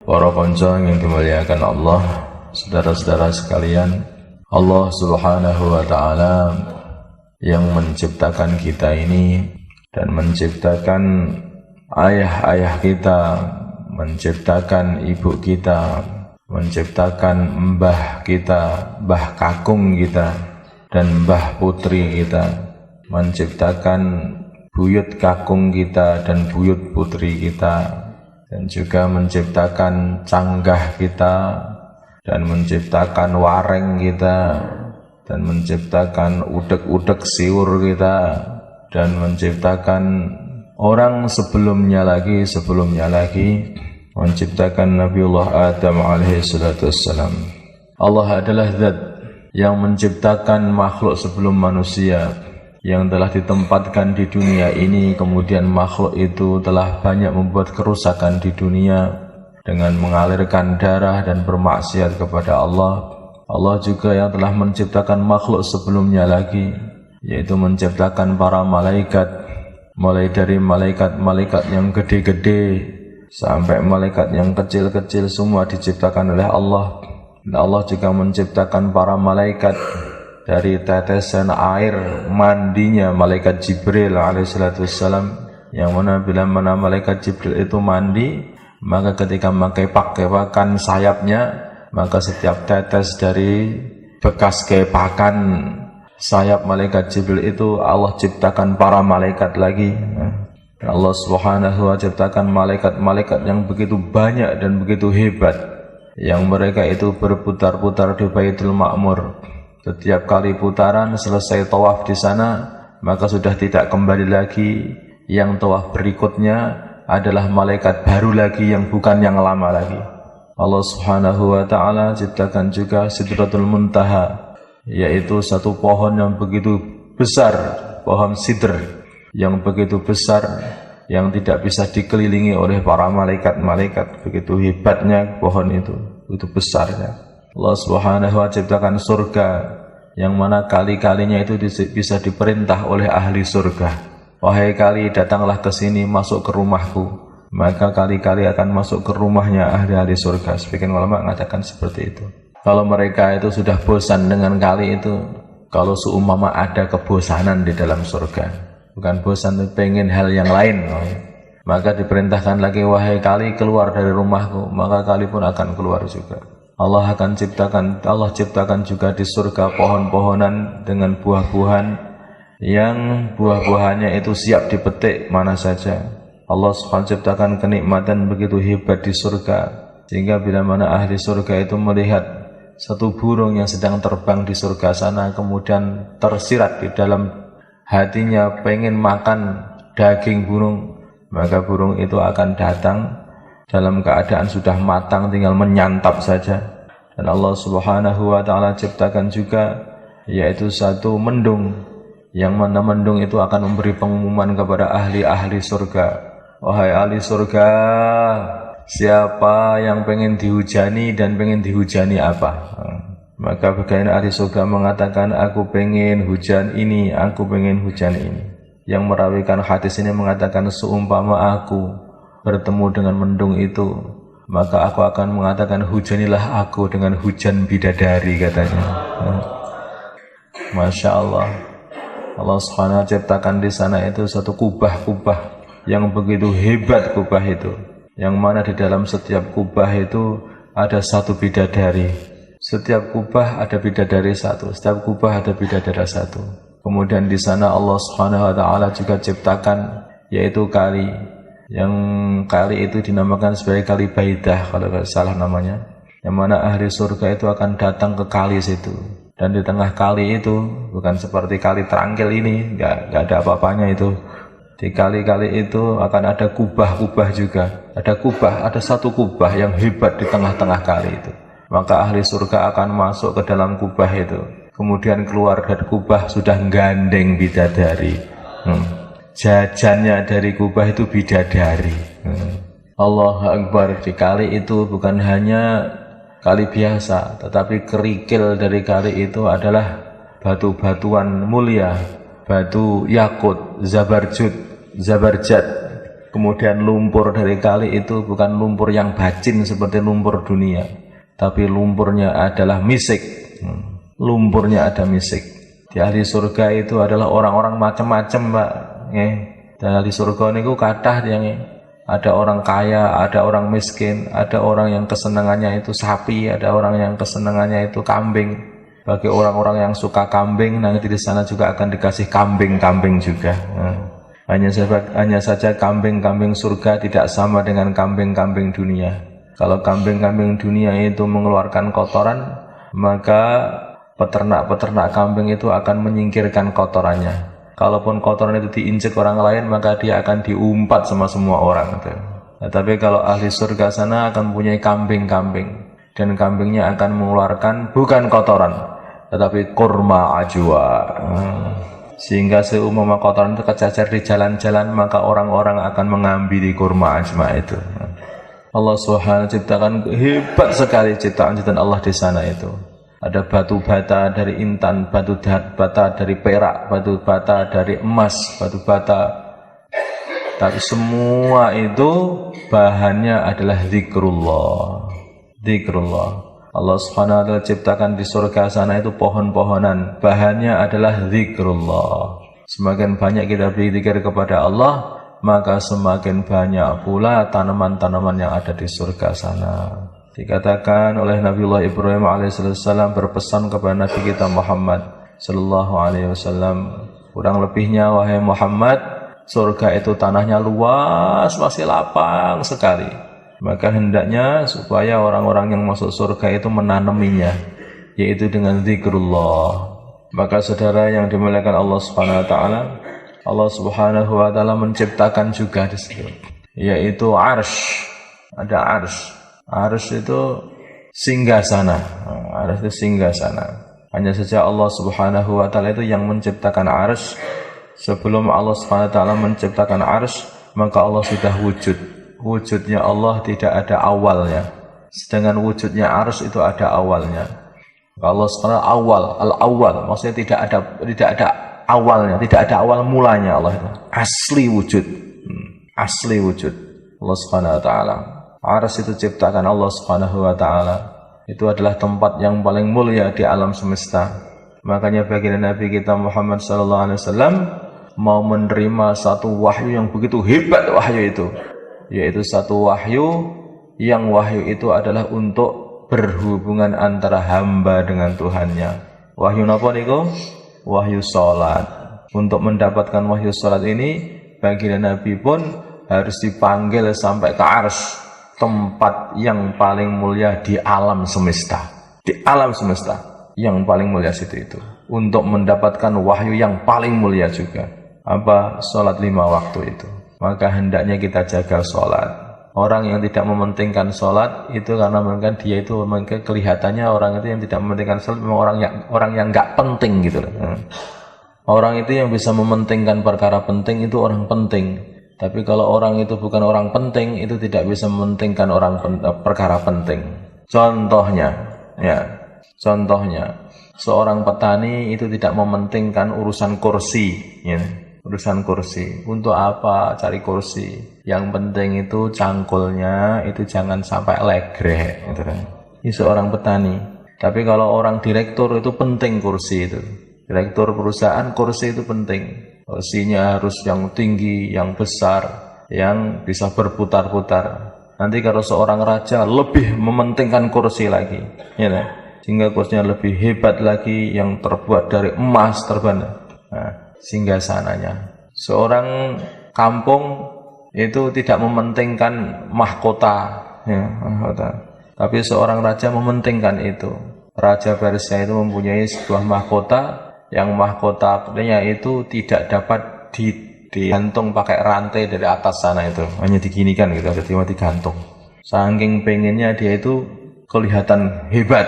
Para konco yang dimuliakan Allah, saudara-saudara sekalian, Allah Subhanahu wa Ta'ala yang menciptakan kita ini dan menciptakan ayah-ayah kita, menciptakan ibu kita, menciptakan mbah kita, mbah kakung kita, dan mbah putri kita, menciptakan buyut kakung kita dan buyut putri kita, dan juga menciptakan canggah kita, dan menciptakan wareng kita, dan menciptakan udek-udek siur kita, dan menciptakan orang sebelumnya lagi, menciptakan Nabiullah Adam alaihi salatu wassalam. Allah adalah zat yang menciptakan makhluk sebelum manusia, yang telah ditempatkan di dunia ini, kemudian makhluk itu telah banyak membuat kerusakan di dunia dengan mengalirkan darah dan bermaksiat kepada Allah. Allah juga yang telah menciptakan makhluk sebelumnya lagi, yaitu menciptakan para malaikat, mulai dari malaikat-malaikat yang gede-gede sampai malaikat yang kecil-kecil, semua diciptakan oleh Allah. Dan Allah juga menciptakan para malaikat dari tetesan air mandinya malaikat Jibril alaihissalatu wassalam, yang mana bila mana malaikat Jibril itu mandi, maka ketika memakai pakan sayapnya, maka setiap tetes dari bekas kepakan sayap malaikat Jibril itu Allah ciptakan para malaikat lagi. Allah Subhanahu wa Ta'ala ciptakan malaikat-malaikat yang begitu banyak dan begitu hebat, yang mereka itu berputar-putar di Baitul Ma'mur. Setiap kali putaran selesai tawaf di sana, maka sudah tidak kembali lagi. Yang tawaf berikutnya adalah malaikat baru lagi, yang bukan yang lama lagi. Allah Subhanahu wa Ta'ala ciptakan juga Sidratul Muntaha, yaitu satu pohon yang begitu besar, pohon sidr yang begitu besar, yang tidak bisa dikelilingi oleh para malaikat-malaikat. Begitu hebatnya pohon itu besarnya. Allah Subhanahu wa Ta'ala ciptakan surga, yang mana kali-kalinya itu bisa diperintah oleh ahli surga. Wahai kali, datanglah ke sini, masuk ke rumahku. Maka kali-kali akan masuk ke rumahnya ahli-ahli surga. Sebagian ulama mengatakan seperti itu. Kalau mereka itu sudah bosan dengan kali itu, kalau seumpama ada kebosanan di dalam surga, bukan bosan, pengen hal yang lain, maka diperintahkan lagi, wahai kali, keluar dari rumahku. Maka kali pun akan keluar juga. Allah ciptakan juga di surga pohon-pohonan dengan buah-buahan, yang buah-buahannya itu siap dipetik mana saja. Allah subhanahu ciptakan kenikmatan begitu hebat di surga, sehingga bila mana ahli surga itu melihat satu burung yang sedang terbang di surga sana, kemudian tersirat di dalam hatinya pengen makan daging burung, maka burung itu akan datang dalam keadaan sudah matang, tinggal menyantap saja. Dan Allah Subhanahu wa Ta'ala ciptakan juga, yaitu satu mendung, yang mana mendung itu akan memberi pengumuman kepada ahli-ahli surga. Wahai ahli surga, siapa yang pengen dihujani dan pengen dihujani apa? Maka bagaimana ahli surga mengatakan, aku pengen hujan ini, aku pengen hujan ini. Yang merawikan hadis ini mengatakan, seumpama aku bertemu dengan mendung itu, maka aku akan mengatakan, hujanilah aku dengan hujan bidadari, katanya. Masya Allah. Allah subhanahu wa ta'ala ciptakan di sana itu satu kubah-kubah yang begitu hebat. Kubah itu, yang mana di dalam setiap kubah itu ada satu bidadari. Setiap kubah ada bidadari satu, setiap kubah ada bidadari satu. Kemudian di sana Allah subhanahu wa ta'ala juga ciptakan, yaitu kali, yang kali itu dinamakan sebagai kali Baidah kalau tidak salah namanya, yang mana ahli surga itu akan datang ke kali situ. Dan di tengah kali itu, bukan seperti kali Terangkil ini, nggak ada apa-apanya itu. Di kali-kali itu akan ada kubah-kubah juga. Ada satu kubah yang hebat di tengah-tengah kali itu. Maka ahli surga akan masuk ke dalam kubah itu. Kemudian keluar dari kubah sudah gandeng bidadari. Jajannya dari kubah itu bidadari. Allahu Akbar. Di kali itu bukan hanya kali biasa, tetapi kerikil dari kali itu adalah batu-batuan mulia, batu yakut, zabarjat, Kemudian lumpur dari kali itu bukan lumpur yang bacin seperti lumpur dunia, tapi lumpurnya adalah misik. Lumpurnya ada misik. Di ahli surga itu adalah orang-orang macam-macam, Pak. Di ahli surga niku kathah yang ada orang kaya, ada orang miskin, ada orang yang kesenangannya itu sapi, ada orang yang kesenangannya itu kambing. Bagi orang-orang yang suka kambing, nanti di sana juga akan dikasih kambing-kambing juga. Hanya saja kambing-kambing surga tidak sama dengan kambing-kambing dunia. Kalau kambing-kambing dunia itu mengeluarkan kotoran, maka peternak-peternak kambing itu akan menyingkirkan kotorannya. Kalaupun kotoran itu diinjek orang lain, maka dia akan diumpat sama semua orang. Tapi kalau ahli surga sana akan punya kambing-kambing, dan kambingnya akan mengeluarkan bukan kotoran, tetapi kurma ajwa. Sehingga seumpama kotoran itu kecacar di jalan-jalan, maka orang-orang akan mengambil kurma ajwa itu. Allah Subhanahu ciptakan hebat sekali ciptaan-ciptaan Allah di sana itu. Ada batu bata dari intan, batu bata dari perak, batu bata dari emas, batu bata. Tapi semua itu bahannya adalah zikrullah. Zikrullah. Allah Subhanahu wa ta'ala ciptakan di surga sana itu pohon-pohonan, bahannya adalah zikrullah. Semakin banyak kita berzikir kepada Allah, maka semakin banyak pula tanaman-tanaman yang ada di surga sana. Dikatakan oleh Nabiullah Ibrahim alaihissalam berpesan kepada Nabi kita Muhammad sallallahu alaihi wasallam, kurang lebihnya wahai Muhammad, surga itu tanahnya luas, masih lapang sekali. Maka hendaknya supaya orang-orang yang masuk surga itu menanaminya, yaitu dengan zikrullah. Maka saudara yang dimuliakan Allah Subhanahu wa taala, Allah Subhanahu wa taala menciptakan juga di situ, yaitu arsy. Ada arsy. Arsy itu singgasana. Arsy itu singgasana. Hanya saja Allah Subhanahu wa taala itu yang menciptakan arsy. Sebelum Allah Subhanahu wa taala menciptakan arsy, maka Allah sudah wujud. Wujudnya Allah tidak ada awalnya, sedangkan wujudnya arsy itu ada awalnya. Allah SWT al-awwal, maksudnya tidak ada awalnya, tidak ada awal mulanya. Allah itu asli wujud, asli wujud Allah Subhanahu wa taala. Arsy itu ciptakan Allah Subhanahu wa taala. Itu adalah tempat yang paling mulia di alam semesta. Makanya baginda Nabi kita Muhammad sallallahu alaihi wasallam mau menerima satu wahyu yang begitu hebat, wahyu itu, yaitu satu wahyu yang wahyu itu adalah untuk berhubungan antara hamba dengan Tuhannya. Wahyu napa niku? Wahyu salat. Untuk mendapatkan wahyu salat ini, baginda Nabi pun harus dipanggil sampai ke arsy, tempat yang paling mulia di alam semesta. Di alam semesta yang paling mulia situ itu, untuk mendapatkan wahyu yang paling mulia juga. Apa? Salat 5 waktu itu. Maka hendaknya kita jaga sholat. Orang yang tidak mementingkan sholat itu karena mungkin dia itu mungkin kelihatannya orang itu yang tidak mementingkan sholat memang orang yang nggak penting gitu. Orang itu yang bisa mementingkan perkara penting itu orang penting. Tapi kalau orang itu bukan orang penting, itu tidak bisa mementingkan perkara penting. Contohnya, seorang petani itu tidak mementingkan urusan kursi, urusan kursi. Untuk apa cari kursi? Yang penting itu cangkulnya itu jangan sampai legrek gitu kan. Ini seorang petani. Tapi kalau orang direktur itu penting kursi itu. Direktur perusahaan kursi itu penting. Kursinya harus yang tinggi, yang besar, yang bisa berputar-putar. Nanti kalau seorang raja lebih mementingkan kursi lagi, sehingga kursinya lebih hebat lagi, yang terbuat dari emas terbang. Singgasananya. Seorang kampung itu tidak mementingkan mahkota, tapi seorang raja mementingkan itu. Raja Persia itu mempunyai sebuah mahkota, yang mahkotanya itu tidak dapat digantung pakai rantai dari atas sana itu, hanya diginikan gitu, cuma digantung. Saking pengennya dia itu kelihatan hebat.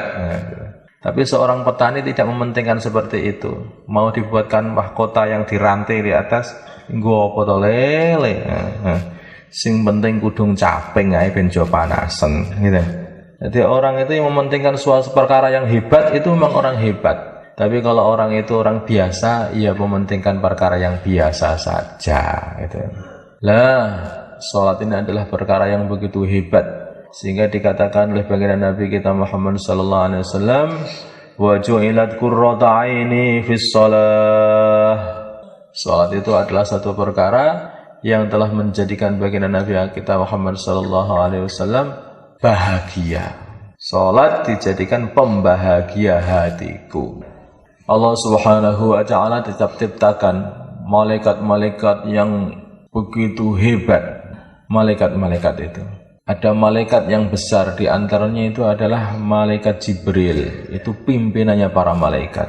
Tapi seorang petani tidak mementingkan seperti itu. Mau dibuatkan mahkota yang dirantai di atas, nggo apa to lele. Sing penting kudung caping ae ben jo panasen gitu. Jadi orang itu yang mementingkan suatu perkara yang hebat itu memang orang hebat. Tapi kalau orang itu orang biasa, ia mementingkan perkara yang biasa saja gitu. Lah, salat ini adalah perkara yang begitu hebat sehingga dikatakan oleh baginda Nabi kita Muhammad sallallahu alaihi wasallam, wa ju'ilat qurratu aini fis shalah. Salat itu adalah satu perkara yang telah menjadikan baginda Nabi kita Muhammad sallallahu alaihi wasallam bahagia. Salat dijadikan pembahagia hatiku. Allah Subhanahu wa taala tetap ciptakan malaikat-malaikat yang begitu hebat. Malaikat-malaikat itu. Ada malaikat yang besar, di antaranya itu adalah malaikat Jibril. Itu pimpinannya para malaikat.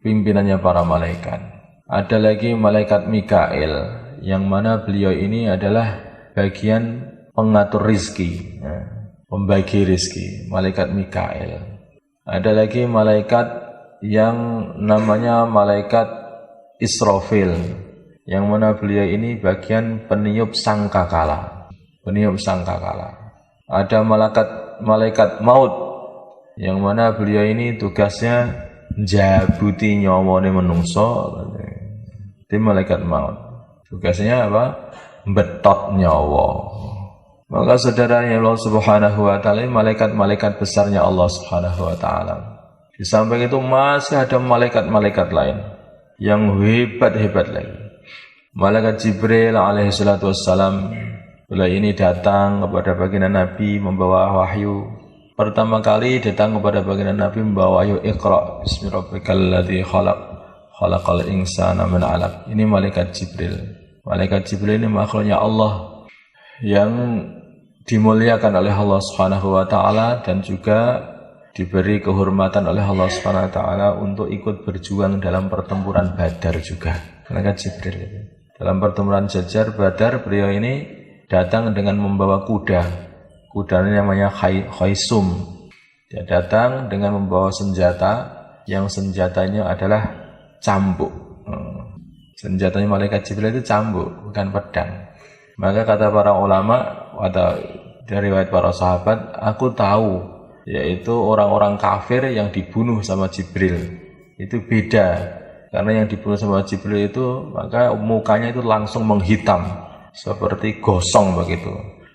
Pimpinannya para malaikat. Ada lagi malaikat Mikail, yang mana beliau ini adalah bagian pengatur rizki, pembagi rizki, malaikat Mikail. Ada lagi malaikat yang namanya malaikat Israfil, yang mana beliau ini bagian peniup sangkakala. Peniup sangkakala. Ada malaikat maut, yang mana beliau ini tugasnya jabuti nyawane menungso. Itu malaikat maut. Tugasnya apa? Betot nyawa. Maka saudaranya Allah Subhanahu wa taala, malaikat-malaikat besarnya Allah Subhanahu wa taala. Di samping itu masih ada malaikat-malaikat lain yang hebat-hebat lagi. Malaikat Jibril alaihi salatu wassalam, beliau ini datang kepada baginda Nabi membawa wahyu. Pertama kali datang kepada baginda Nabi membawa wahyu, Iqra bismi rabbikal ladzi khalaq, khalaqal insana min 'alaq. Ini malaikat Jibril. Malaikat Jibril ini makhluknya Allah yang dimuliakan oleh Allah Subhanahu wa taala dan juga diberi kehormatan oleh Allah Subhanahu wa taala untuk ikut berjuang dalam pertempuran Badar juga. Malaikat Jibril itu. Dalam pertempuran Badar, beliau ini datang dengan membawa kuda. Kudanya namanya Khaisum. Dia datang dengan membawa senjata, yang senjatanya adalah cambuk. Senjatanya malaikat Jibril itu cambuk, bukan pedang. Maka kata para ulama atau dari riwayat para sahabat, aku tahu, yaitu orang-orang kafir yang dibunuh sama Jibril itu beda. Karena yang dibunuh sama Jibril itu, maka mukanya itu langsung menghitam seperti gosong begitu.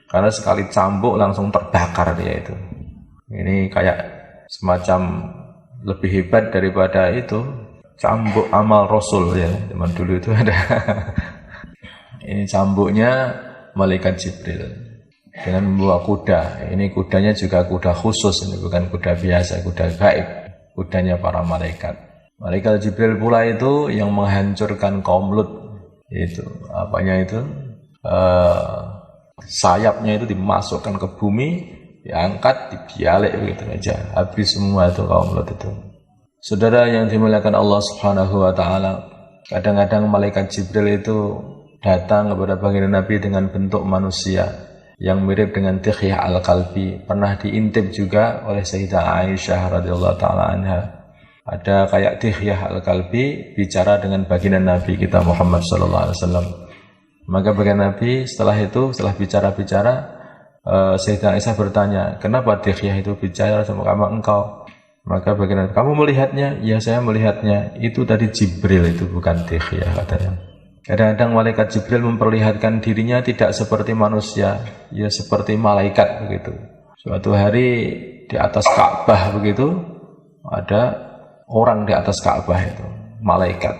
Karena sekali cambuk langsung terbakar dia itu. Ini kayak semacam lebih hebat daripada itu cambuk amal Rasul ya. Zaman dulu itu ada. Ini cambuknya malaikat Jibril dengan membawa kuda. Ini kudanya juga kuda khusus, ini bukan kuda biasa, kuda gaib. Kudanya para malaikat. Malaikat Jibril pula itu yang menghancurkan kaum Lut. Itu apanya itu? Sayapnya itu dimasukkan ke bumi, diangkat, dibialik begitu aja. Habis semua itu kaum Lut itu. Saudara yang dimuliakan Allah Subhanahu wa taala, kadang-kadang malaikat Jibril itu datang kepada baginda Nabi dengan bentuk manusia yang mirip dengan Dihyah al-Kalbi. Pernah diintip juga oleh Sayyidah Aisyah radhiyallahu taala anha. Ada kayak Dihyah al-Kalbi bicara dengan baginda Nabi kita Muhammad sallallahu alaihi wasallam. Maka baginda Nabi setelah bicara-bicara, Sayyidah Aisyah bertanya, "Kenapa Dihyah itu bicara sama engkau?" Maka baginda Nabi, "Kamu melihatnya?" "Ya, saya melihatnya. Itu tadi Jibril, itu bukan Dihyah," katanya. Kadang-kadang malaikat Jibril memperlihatkan dirinya tidak seperti manusia, ya seperti malaikat begitu. Suatu hari di atas Ka'bah begitu, ada orang di atas Ka'bah itu, malaikat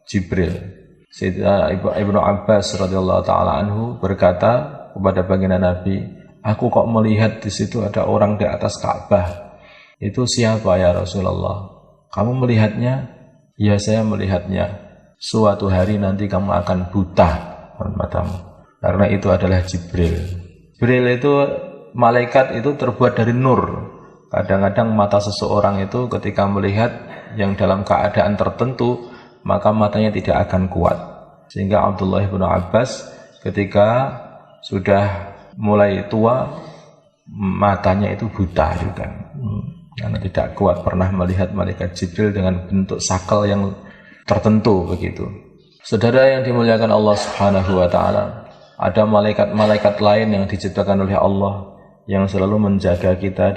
Jibril. Sayyidina Ibnu Abbas radhiyallahu taala anhu berkata kepada baginda Nabi, "Aku kok melihat di situ ada orang di atas Ka'bah. Itu siapa ya Rasulullah?" "Kamu melihatnya?" "Ya, saya melihatnya. Suatu hari nanti kamu akan buta matamu." Karena itu adalah Jibril. Jibril itu malaikat itu terbuat dari nur. Kadang-kadang mata seseorang itu ketika melihat yang dalam keadaan tertentu, maka matanya tidak akan kuat. Sehingga Abdullah bin Abbas ketika sudah mulai tua, matanya itu buta juga. Karena tidak kuat pernah melihat malaikat Jibril dengan bentuk sakal yang tertentu begitu. Saudara yang dimuliakan Allah Subhanahu wa taala, ada malaikat-malaikat lain yang diciptakan oleh Allah yang selalu menjaga kita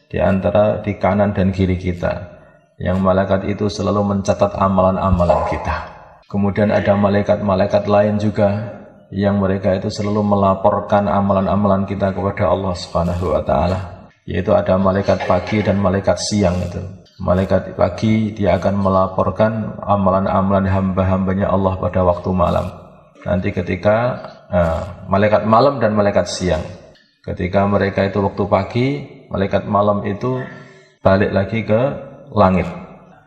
di antara di kanan dan kiri kita. Yang malaikat itu selalu mencatat amalan-amalan kita. Kemudian ada malaikat-malaikat lain juga yang mereka itu selalu melaporkan amalan-amalan kita kepada Allah Subhanahu wa taala. Yaitu ada malaikat pagi dan malaikat siang itu. Malaikat pagi dia akan melaporkan amalan-amalan hamba-hambanya Allah pada waktu malam. Nanti ketika malaikat malam dan malaikat siang. Ketika mereka itu waktu pagi, malaikat malam itu balik lagi ke langit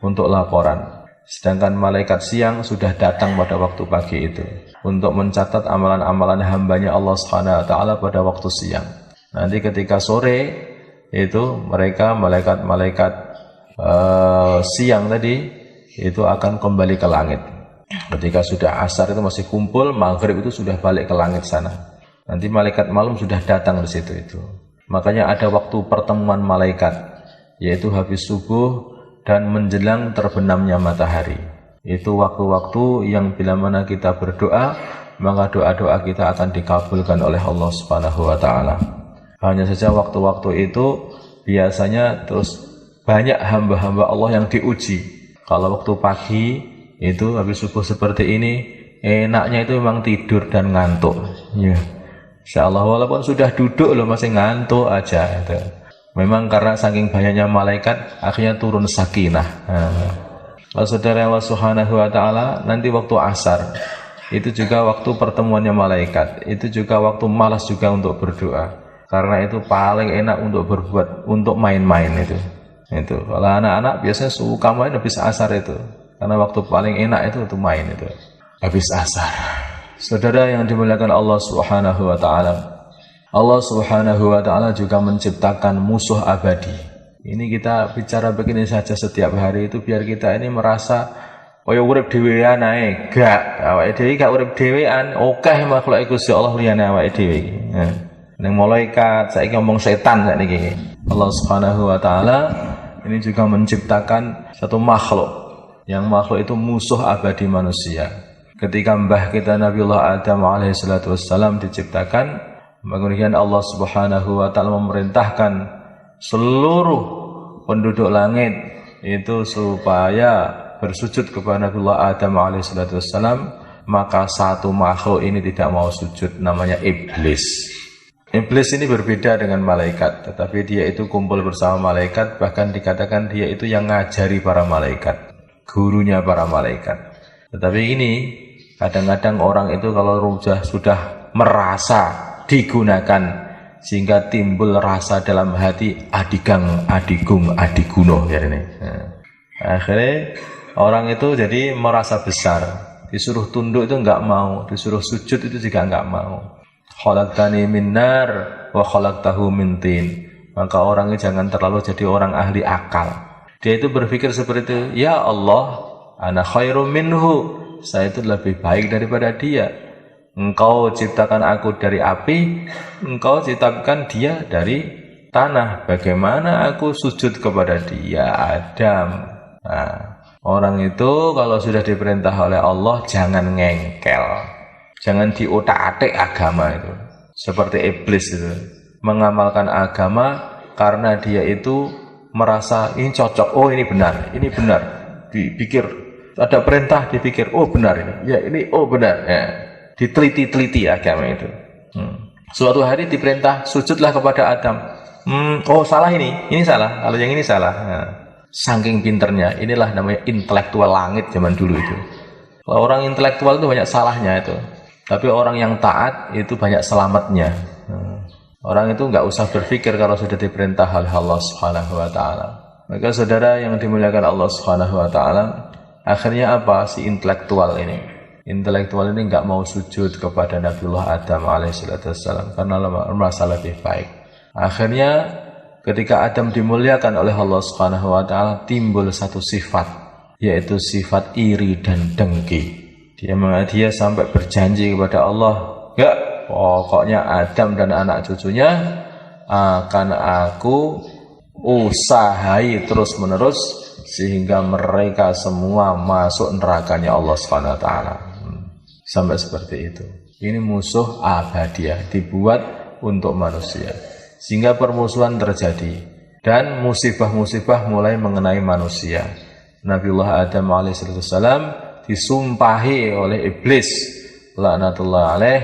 untuk laporan. Sedangkan malaikat siang sudah datang pada waktu pagi itu untuk mencatat amalan-amalan hambanya Allah Subhanahu wa taala pada waktu siang. Nanti ketika sore itu mereka malaikat siang tadi itu akan kembali ke langit. Ketika sudah asar itu masih kumpul, maghrib itu sudah balik ke langit sana. Nanti malaikat malam sudah datang di situ itu. Makanya ada waktu pertemuan malaikat, yaitu habis subuh dan menjelang terbenamnya matahari. Itu waktu-waktu yang bila mana kita berdoa, maka doa-doa kita akan dikabulkan oleh Allah Subhanahu wa taala. Hanya saja waktu-waktu itu biasanya terus banyak hamba-hamba Allah yang diuji. Kalau waktu pagi itu habis subuh seperti ini, enaknya itu memang tidur dan ngantuk. Ya. Insyaallah walaupun sudah duduk loh masih ngantuk aja itu. Memang karena saking banyaknya malaikat akhirnya turun sakinah. Kalau saudara Allah Subhanahu wa taala nanti waktu asar itu juga waktu pertemuannya malaikat, itu juga waktu malas juga untuk berdoa. Karena itu paling enak untuk berbuat, untuk main-main itu. Kalau anak-anak biasanya suka main habis asar itu. Karena waktu paling enak itu untuk main itu habis asar. Saudara yang dimuliakan Allah Subhanahu wa taala. Allah Subhanahu wa taala juga menciptakan musuh abadi. Ini kita bicara begini saja setiap hari itu biar kita ini merasa kaya urip dhewean ae. Gak, awake dhewe gak urip dhewean. Akeh makhluk Gusti Allah liyane awake dhewe. Ning malaikat, saiki ngomong setan sakniki. Allah Subhanahu wa taala ini juga menciptakan satu makhluk. Yang makhluk itu musuh abadi manusia. Ketika mbah kita Nabiullah Adam alaihissalatu wassalam diciptakan, kemudian Allah Subhanahu wa taala memerintahkan seluruh penduduk langit itu supaya bersujud kepada Nabiullah Adam alaihissalatu wassalam, maka satu makhluk ini tidak mau sujud, namanya iblis. Iblis ini berbeda dengan malaikat, tetapi dia itu kumpul bersama malaikat, bahkan dikatakan dia itu yang ngajari para malaikat, gurunya para malaikat. Tetapi ini kadang-kadang orang itu kalau sudah merasa digunakan sehingga timbul rasa dalam hati adigang, adigung, adiguno ya ini. Akhirnya orang itu jadi merasa besar, disuruh tunduk itu enggak mau, disuruh sujud itu juga enggak mau. Khalaqtani min nar wa khalaqtahu min tin. Maka orang itu jangan terlalu jadi orang ahli akal. Dia itu berpikir seperti itu, ya Allah, ana khairum minhu. Saya itu lebih baik daripada dia. Engkau ciptakan aku dari api, engkau ciptakan dia dari tanah. Bagaimana aku sujud kepada dia, Adam? Nah, orang itu kalau sudah diperintah oleh Allah jangan ngengkel, jangan diotak-atik agama itu. Seperti iblis itu mengamalkan agama karena dia itu merasa ini cocok, oh ini benar, dipikir. Ada perintah dipikir, oh benar ini, ya ini, oh benar, ya. Diteliti-teliti agama itu. Suatu hari diperintah sujudlah kepada Adam. Oh salah ini salah, kalau yang ini salah. Nah, saking pinternya, inilah namanya intelektual langit zaman dulu itu. Kalau orang intelektual itu banyak salahnya itu, tapi orang yang taat itu banyak selamatnya. Orang itu nggak usah berpikir kalau sudah diperintah oleh Allah Subhanahu wa taala. Maka saudara yang dimuliakan Allah Subhanahu wa taala, akhirnya apa si intelektual ini? Intelektual ini nggak mau sujud kepada Nabiullah Adam alaihissalam karena merasa lebih baik. Akhirnya ketika Adam dimuliakan oleh Allah Subhanahu wa taala timbul satu sifat, yaitu sifat iri dan dengki. Dia sampai berjanji kepada Allah, "Ya, pokoknya Adam dan anak cucunya akan aku usahai terus-menerus sehingga mereka semua masuk nerakanya Allah Subhanahu wa taala." Sampai seperti itu. Ini musuh abadiah dibuat untuk manusia. Sehingga permusuhan terjadi dan musibah-musibah mulai mengenai manusia. Nabiullah Adam alaihissalam disumpahi oleh iblis laknatullah alaih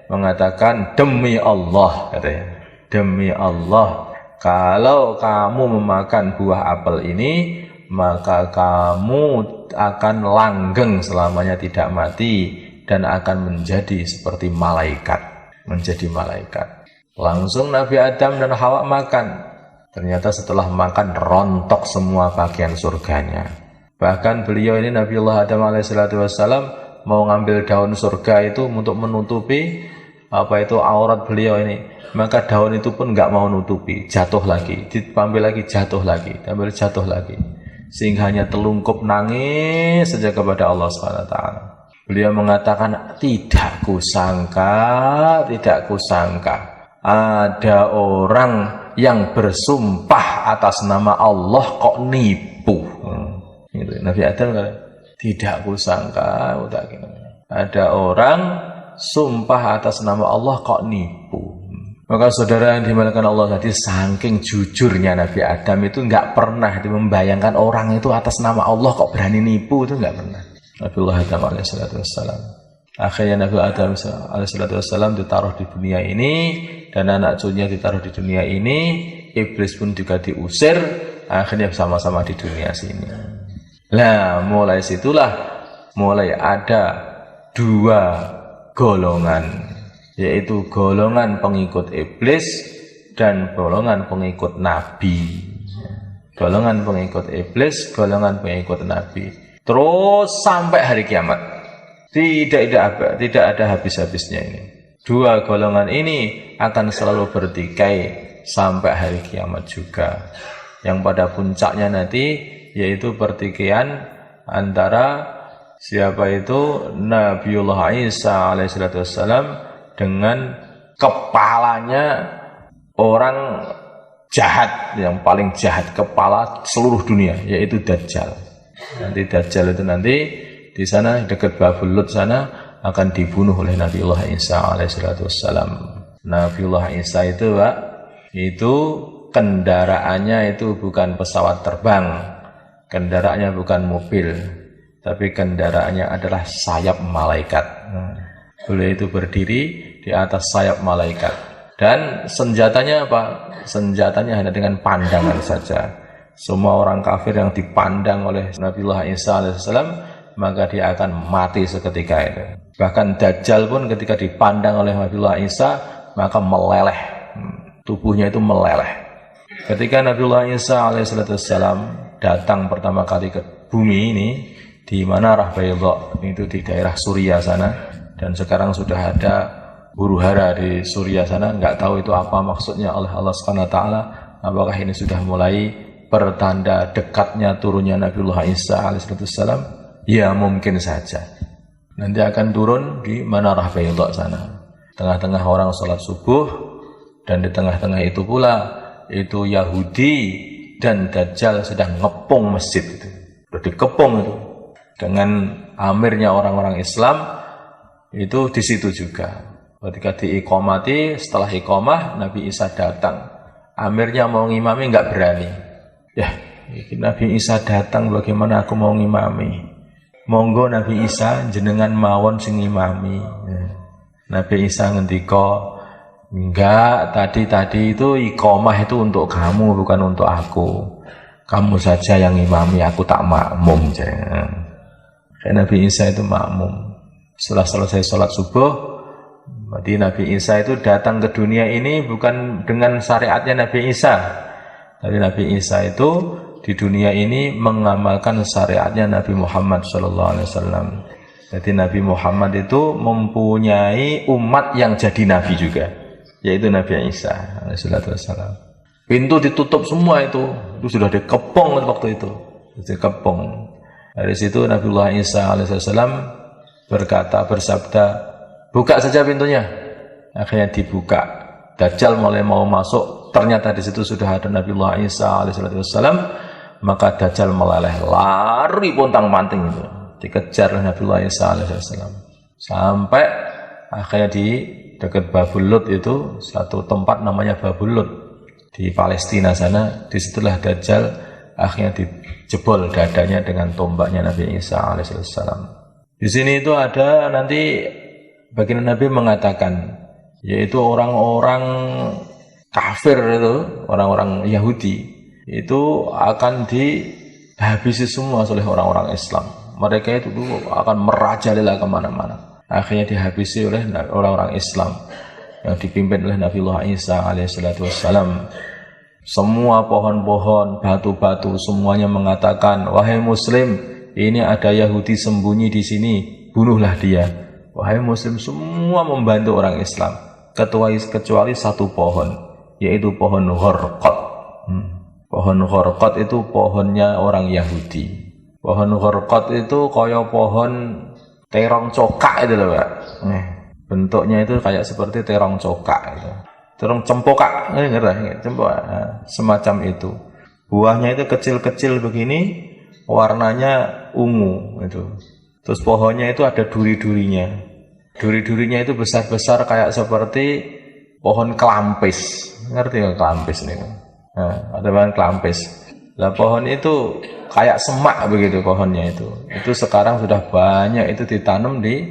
mengatakan, demi Allah, katanya, demi Allah, kalau kamu memakan buah apel ini, maka kamu akan langgeng selamanya tidak mati dan akan menjadi seperti malaikat, menjadi malaikat. Langsung Nabi Adam dan Hawa makan. Ternyata setelah makan rontok semua bagian surganya. Bahkan beliau ini Nabiullah Adam alaihissalam mau ngambil daun surga itu untuk menutupi aurat beliau ini. Maka daun itu pun nggak mau nutupi, jatuh lagi, diambil lagi, jatuh lagi, diambil, jatuh lagi. Sehingga hanya telungkup nangis saja kepada Allah SWT. Beliau mengatakan, tidak kusangka ada orang yang bersumpah atas nama Allah kok nipu. Nabi Adam tidak kusangka ada orang sumpah atas nama Allah kok nipu. Maka saudara yang dimuliakan Allah tadi, saking jujurnya Nabi Adam itu nggak pernah membayangkan orang itu atas nama Allah kok berani nipu, itu nggak pernah. Nabiullah Adam alaihissalam. Akhirnya Nabi Adam alaihissalam ditaruh di dunia ini dan anak cucunya ditaruh di dunia ini. Iblis pun juga diusir. Akhirnya sama-sama di dunia sini. Nah, mulai situlah mulai ada dua golongan, yaitu golongan pengikut iblis dan golongan pengikut Nabi. Golongan pengikut iblis, golongan pengikut Nabi. Terus sampai hari kiamat. Tidak ada habis-habisnya ini. Dua golongan ini akan selalu bertikai sampai hari kiamat juga. Yang pada puncaknya nanti yaitu pertikaian antara siapa itu Nabiullah Isa alaihissalam dengan kepalanya orang jahat, yang paling jahat, kepala seluruh dunia, yaitu Dajjal. Nanti Dajjal itu nanti di sana dekat Babul Lut sana akan dibunuh oleh Nabiullah Isa alaihissalam. Nabiullah Isa itu Pak, itu kendaraannya itu bukan pesawat terbang, kendaraannya bukan mobil, tapi kendaraannya adalah sayap malaikat. Beliau itu berdiri di atas sayap malaikat. Dan senjatanya apa? Senjatanya hanya dengan pandangan saja. Semua orang kafir yang dipandang oleh Nabiullah Isa alaihissalam, maka dia akan mati seketika itu. Bahkan Dajjal pun ketika dipandang oleh Nabiullah Isa, maka meleleh. Tubuhnya itu meleleh. Ketika Nabiullah Isa alaihissalam datang pertama kali ke bumi ini, di Manarah Baydha, itu di daerah Suriah sana, dan sekarang sudah ada huru-hara di Suriah sana, nggak tahu itu apa maksudnya oleh Allah SWT. Apakah ini sudah mulai pertanda dekatnya turunnya Nabiullah Isa alaihissalam? Ya mungkin saja. Nanti akan turun di Manarah Baydha sana. Tengah-tengah orang sholat subuh, dan di tengah-tengah itu pula itu Yahudi dan Dajjal sedang ngepung masjid itu. Sudah dikepung itu. Dengan amirnya orang-orang Islam itu di situ juga. Ketika diiqomati, setelah iqomah Nabi Isa datang. Amirnya mau ngimami nggak berani. Ya, Nabi Isa datang, bagaimana aku mau ngimami? Monggo Nabi Isa jenengan mawon sing ngimami. Nabi Isa ngendika, enggak, tadi itu iqomah itu untuk kamu, bukan untuk aku. Kamu saja yang ngimami, aku tak makmum. Nabi Isa itu makmum. Setelah selesai sholat subuh, berarti Nabi Isa itu datang ke dunia ini bukan dengan syariatnya Nabi Isa, tapi Nabi Isa itu di dunia ini mengamalkan syariatnya Nabi Muhammad SAW. Jadi Nabi Muhammad itu mempunyai umat yang jadi Nabi juga, yaitu Nabi Isa alaihissalam. Pintu ditutup semua itu sudah dikepung waktu itu, dikepung. Dari situ Nabiullah Isa alaihissalam bersabda, buka saja pintunya. Akhirnya dibuka. Dajjal mulai mau masuk, ternyata di situ sudah ada Nabiullah Isa alaihissalam. Maka Dajjal meleleh, lari pontang-panting itu, dikejar oleh Nabiullah Isa alaihissalam. Sampai akhirnya di dekat Babul Lut itu satu tempat namanya Babul Lut di Palestina sana. Disitulah Dajjal akhirnya dijebol dadanya dengan tombaknya Nabi Isa alaihissalam. Di sini itu ada nanti Baginda Nabi mengatakan, yaitu orang-orang kafir itu, orang-orang Yahudi itu akan dihabisi semua oleh orang-orang Islam. Mereka itu dulu akan merajalela kemana-mana. Akhirnya dihabisi oleh orang-orang Islam yang dipimpin oleh Nabiullah Isa alaihissalatu wassalam. Semua pohon-pohon, batu-batu semuanya mengatakan, wahai Muslim, ini ada Yahudi sembunyi di sini, bunuhlah dia. Wahai Muslim, semua membantu orang Islam, kecuali satu pohon, yaitu pohon Gharqad. Pohon Gharqad itu pohonnya orang Yahudi. Pohon Gharqad itu kaya pohon terong cokak itu loh, Pak. Bentuknya itu kayak seperti terong cokak itu. Terong cempokak, ngerti? Cempokak. Semacam itu. Buahnya itu kecil-kecil begini, warnanya ungu itu. Terus pohonnya itu ada duri-durinya. Duri-durinya itu besar-besar kayak seperti pohon kelampis. Ngerti nggak kelampis nih? Nah, ada pohon kelampis. Lah pohon itu kayak semak begitu pohonnya itu. Itu sekarang sudah banyak itu ditanam di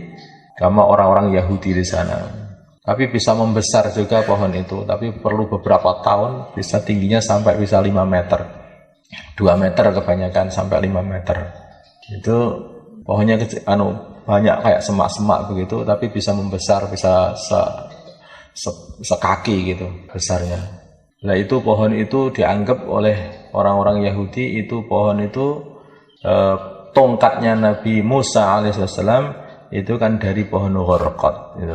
sama orang-orang Yahudi di sana. Tapi bisa membesar juga pohon itu, tapi perlu beberapa tahun, bisa tingginya sampai bisa 5 meter. 2 meter kebanyakan sampai 5 meter. Itu pohonnya kecil, banyak kayak semak-semak begitu, tapi bisa membesar, bisa sekaki gitu besarnya. Nah itu pohon itu dianggap oleh orang-orang Yahudi itu pohon itu tongkatnya Nabi Musa alaihissalam itu kan dari pohon Gharqad gitu.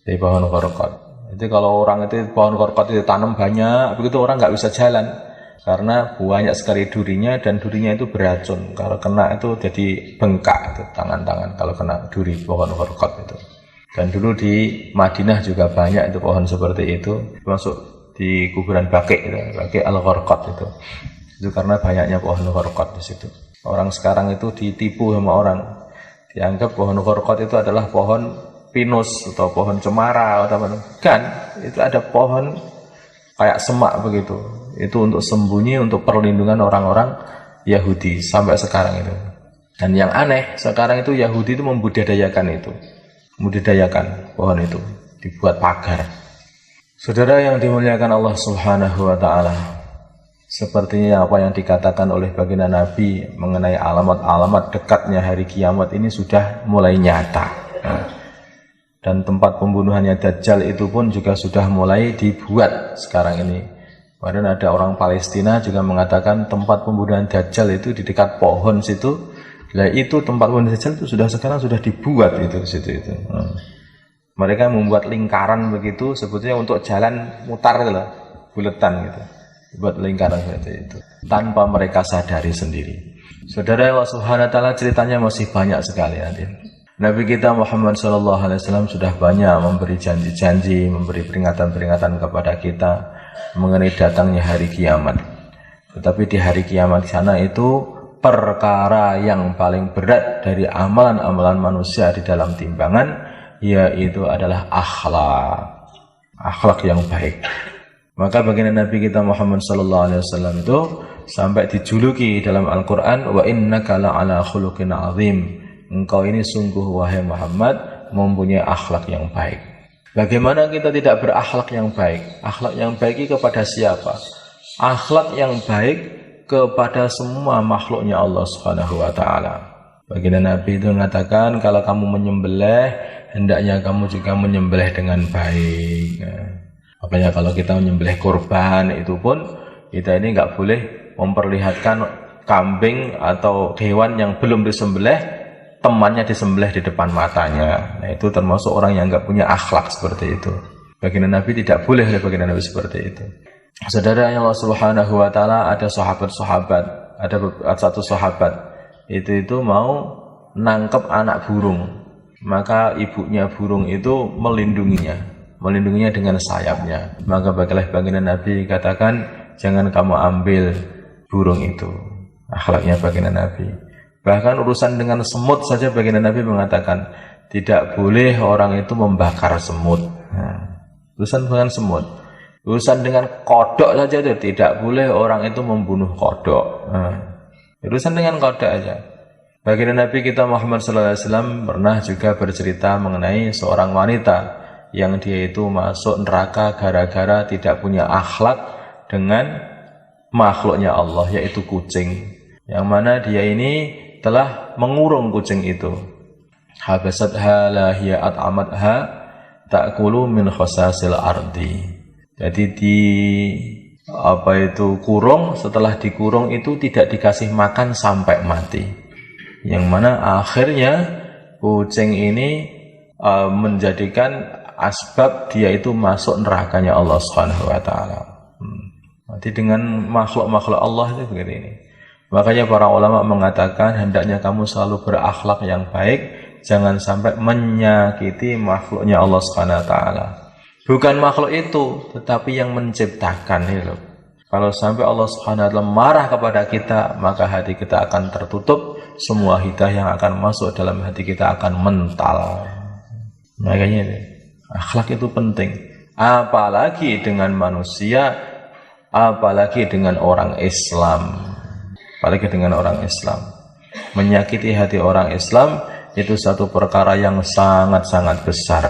Dari pohon Gharqad. Jadi kalau orang itu pohon Gharqad itu tanam banyak, begitu orang nggak bisa jalan karena banyak sekali durinya dan durinya itu beracun. Kalau kena itu jadi bengkak itu tangan-tangan kalau kena duri pohon Gharqad itu. Dan dulu di Madinah juga banyak itu pohon seperti itu, termasuk di kuburan Baqi itu, Baqi Al-Gharqad itu. Itu karena banyaknya pohon Gharqad di situ. Orang sekarang itu ditipu sama orang. Dianggap pohon Gharqad itu adalah pohon pinus atau pohon cemara atau apa. Kan itu ada pohon kayak semak begitu. Itu untuk sembunyi, untuk perlindungan orang-orang Yahudi sampai sekarang itu. Dan yang aneh, sekarang itu Yahudi itu membudidayakan pohon itu, dibuat pagar. Saudara yang dimuliakan Allah Subhanahu wa taala, sepertinya apa yang dikatakan oleh baginda Nabi mengenai alamat-alamat dekatnya hari kiamat ini sudah mulai nyata. Dan tempat pembunuhannya Dajjal itu pun juga sudah mulai dibuat sekarang ini. Kemudian ada orang Palestina juga mengatakan tempat pembunuhan Dajjal itu di dekat pohon situ. Nah itu tempat pembunuhan Dajjal itu sekarang sudah dibuat itu di situ itu. Mereka membuat lingkaran begitu sebetulnya untuk jalan mutar gitu loh, buletan gitu. Buat lingkaran seperti itu tanpa mereka sadari sendiri. Saudara Allah Subhanahu wa taala ceritanya masih banyak sekali nanti. Nabi kita Muhammad SAW sudah banyak memberi janji-janji, memberi peringatan-peringatan kepada kita mengenai datangnya hari kiamat. Tetapi di hari kiamat sana itu perkara yang paling berat dari amalan-amalan manusia di dalam timbangan, yaitu adalah akhlak yang baik. Maka baginda Nabi kita Muhammad SAW itu sampai dijuluki dalam Al-Quran, wa innaka la'ala khuluqin azim. Engkau ini sungguh wahai Muhammad mempunyai akhlak yang baik. Bagaimana kita tidak berakhlak yang baik? Akhlak yang baik kepada siapa? Akhlak yang baik kepada semua makhluknya Allah Subhanahu wa taala. Baginda Nabi itu mengatakan kalau kamu menyembelih, hendaknya kamu juga menyembelih dengan baik. Makanya kalau kita menyembelih kurban itu pun kita ini nggak boleh memperlihatkan kambing atau hewan yang belum disembelih temannya disembelih di depan matanya. Nah itu termasuk orang yang nggak punya akhlak seperti itu. Baginda Nabi tidak boleh oleh baginda Nabi seperti itu. Saudara yang Allah Subhanahu wa taala, ada sahabat-sahabat, ada satu sahabat itu mau nangkep anak burung. Maka ibunya burung itu melindunginya dengan sayapnya. Maka baginda Nabi katakan, jangan kamu ambil burung itu. Akhlaknya baginda Nabi. Bahkan urusan dengan semut saja baginda Nabi mengatakan tidak boleh orang itu membakar semut. Urusan dengan semut, urusan dengan kodok saja itu tidak boleh orang itu membunuh kodok. Urusan dengan kodok aja. Baginda Nabi kita Muhammad SAW pernah juga bercerita mengenai seorang wanita yang dia itu masuk neraka gara-gara tidak punya akhlak dengan makhluknya Allah, yaitu kucing. Yang mana dia ini telah mengurung kucing itu. Habasatha lahiya at'amatha ta'kulu min khosasil ardi. Jadi kurung, setelah dikurung itu tidak dikasih makan sampai mati. Yang mana akhirnya kucing ini menjadikan asbab dia itu masuk nerakanya Allah Subhanahu wa taala. Jadi dengan makhluk-makhluk Allah itu begini ini. Makanya para ulama mengatakan hendaknya kamu selalu berakhlak yang baik, jangan sampai menyakiti makhluknya Allah Subhanahu wa taala. Bukan makhluk itu, tetapi yang menciptakan itu. Kalau sampai Allah Subhanahu wa taala marah kepada kita, maka hati kita akan tertutup. Semua hidayah yang akan masuk dalam hati kita akan mental. Makanya ini, akhlak itu penting. Apalagi dengan manusia, apalagi dengan orang Islam. Apalagi dengan orang Islam. Menyakiti hati orang Islam itu satu perkara yang sangat-sangat besar.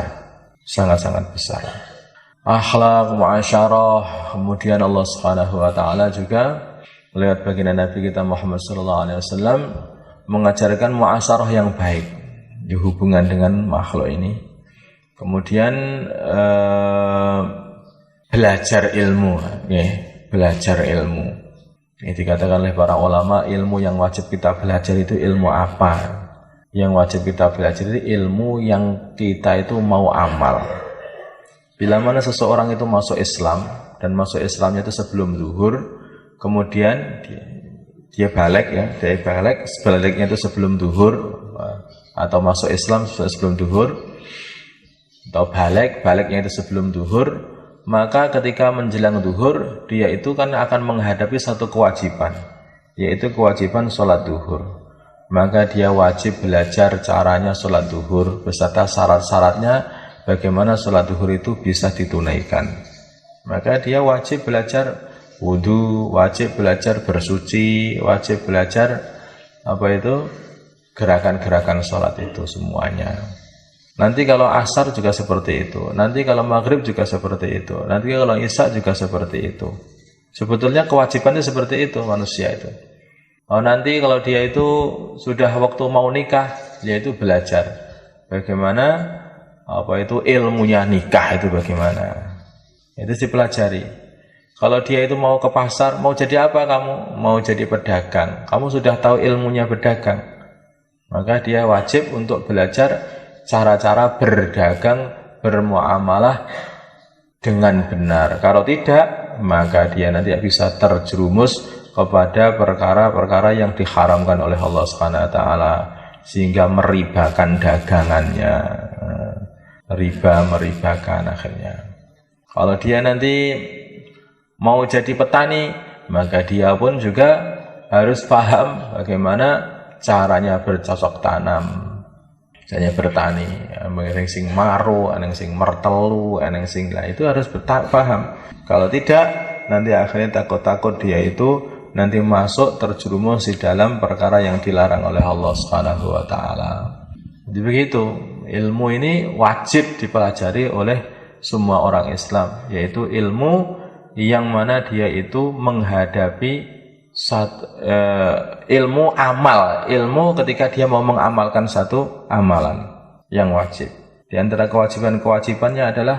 Sangat-sangat besar. Akhlak, muasyarah, kemudian Allah Subhanahu wa taala juga melihat baginda Nabi kita Muhammad sallallahu alaihi wasallam mengajarkan muasyarah yang baik di hubungan dengan makhluk ini. Kemudian belajar ilmu, belajar ilmu. Ini dikatakan oleh para ulama, ilmu yang wajib kita belajar itu ilmu apa? Yang wajib kita belajar itu ilmu yang kita itu mau amal. Bila mana seseorang itu masuk Islam, dan masuk Islamnya itu sebelum zuhur, kemudian dia balik dia balik, sebaliknya itu sebelum zuhur, atau masuk Islam sebelum zuhur, atau baliknya itu sebelum zuhur, maka ketika menjelang zuhur, dia itu kan akan menghadapi satu kewajiban, yaitu kewajiban sholat zuhur. Maka dia wajib belajar caranya sholat zuhur, beserta syarat-syaratnya, bagaimana sholat zuhur itu bisa ditunaikan. Maka dia wajib belajar wudu, wajib belajar bersuci, wajib belajar gerakan-gerakan sholat itu semuanya. Nanti kalau asar juga seperti itu, nanti kalau maghrib juga seperti itu, nanti kalau isya juga seperti itu. Sebetulnya kewajibannya seperti itu manusia itu. Nanti kalau dia itu sudah waktu mau nikah, yaitu belajar bagaimana ilmunya nikah itu bagaimana, itu dipelajari. Kalau dia itu mau ke pasar, mau jadi apa kamu? Mau jadi pedagang. Kamu sudah tahu ilmunya berdagang. Maka dia wajib untuk belajar cara-cara berdagang, bermuamalah dengan benar. Kalau tidak, maka dia nanti bisa terjerumus kepada perkara-perkara yang diharamkan oleh Allah Subhanahu wa taala, sehingga meribakan dagangannya. Meribakan akhirnya. Kalau dia nanti mau jadi petani, maka dia pun juga harus paham bagaimana caranya bercocok tanam, caranya bertani, yang sing maru, yang sing mertelu, yang sing lah, itu harus paham. Kalau tidak, nanti akhirnya takut-takut dia itu nanti masuk terjerumus di dalam perkara yang dilarang oleh Allah Subhanahu wa taala. Jadi begitu, ilmu ini wajib dipelajari oleh semua orang Islam, yaitu ilmu yang mana dia itu menghadapi ilmu amal, ilmu ketika dia mau mengamalkan satu amalan yang wajib. Di antara kewajiban-kewajibannya adalah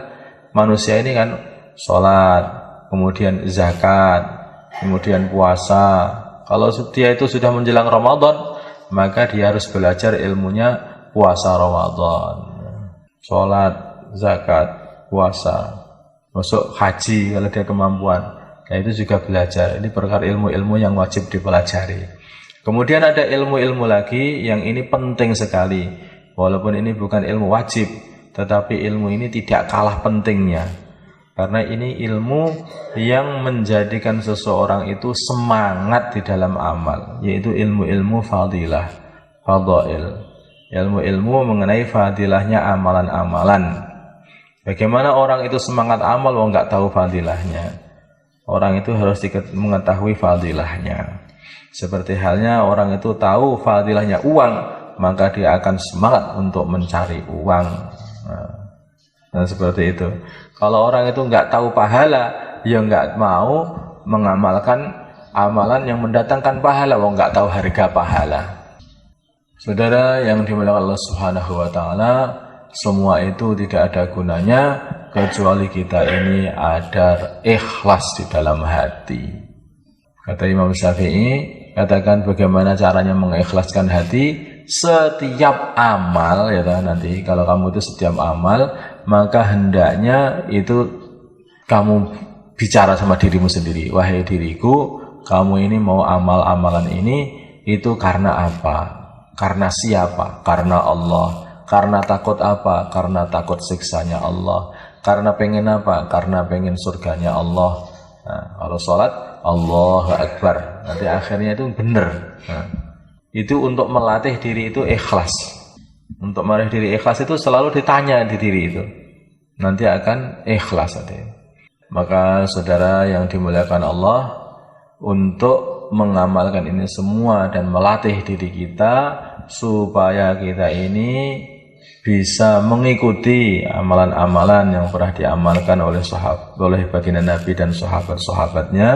manusia ini kan sholat, kemudian zakat, kemudian puasa. Kalau dia itu sudah menjelang Ramadan, maka dia harus belajar ilmunya puasa Ramadan, sholat, zakat, puasa. Masuk haji kalau dia kemampuan, itu juga belajar. Ini perkara ilmu-ilmu yang wajib dipelajari. Kemudian ada ilmu-ilmu lagi yang ini penting sekali, walaupun ini bukan ilmu wajib, tetapi ilmu ini tidak kalah pentingnya, karena ini ilmu yang menjadikan seseorang itu semangat di dalam amal, yaitu ilmu-ilmu fadilah, fadail, ilmu-ilmu mengenai fadilahnya amalan-amalan. Bagaimana orang itu semangat amal, nggak tahu fadilahnya. Orang itu harus mengetahui fadilahnya. Seperti halnya orang itu tahu fadilahnya uang, maka dia akan semangat untuk mencari uang. Dan seperti itu. Kalau orang itu nggak tahu pahala, ya nggak mau mengamalkan amalan yang mendatangkan pahala, nggak tahu harga pahala. Saudara yang dimuliakan Allah Subhanahu wa taala, semua itu tidak ada gunanya kecuali kita ini ada ikhlas di dalam hati. Kata Imam Syafi'i, katakan bagaimana caranya mengikhlaskan hati. Setiap amal, ya nanti kalau kamu itu setiap amal, maka hendaknya itu kamu bicara sama dirimu sendiri. Wahai diriku, kamu ini mau amal-amalan ini itu karena apa? Karena siapa? Karena Allah. Karena takut apa? Karena takut siksanya Allah. Karena pengen apa? Karena pengen surganya Allah. Nah, kalau sholat, Allahu Akbar. Nanti akhirnya itu benar. Nah, itu untuk melatih diri itu ikhlas. Untuk melatih diri ikhlas itu selalu ditanya di diri itu. Nanti akan ikhlas. Maka saudara yang dimuliakan Allah, untuk mengamalkan ini semua dan melatih diri kita supaya kita ini bisa mengikuti amalan-amalan yang pernah diamalkan oleh baginda Nabi dan sahabat-sahabatnya.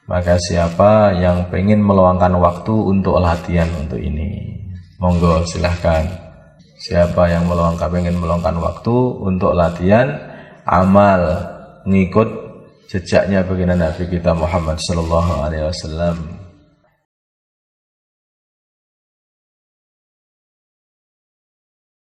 Maka siapa yang pengen meluangkan waktu untuk latihan untuk ini, monggo silahkan. Siapa yang pengen meluangkan waktu untuk latihan amal, ngikut jejaknya baginda Nabi kita Muhammad sallallahu alaihi wasallam.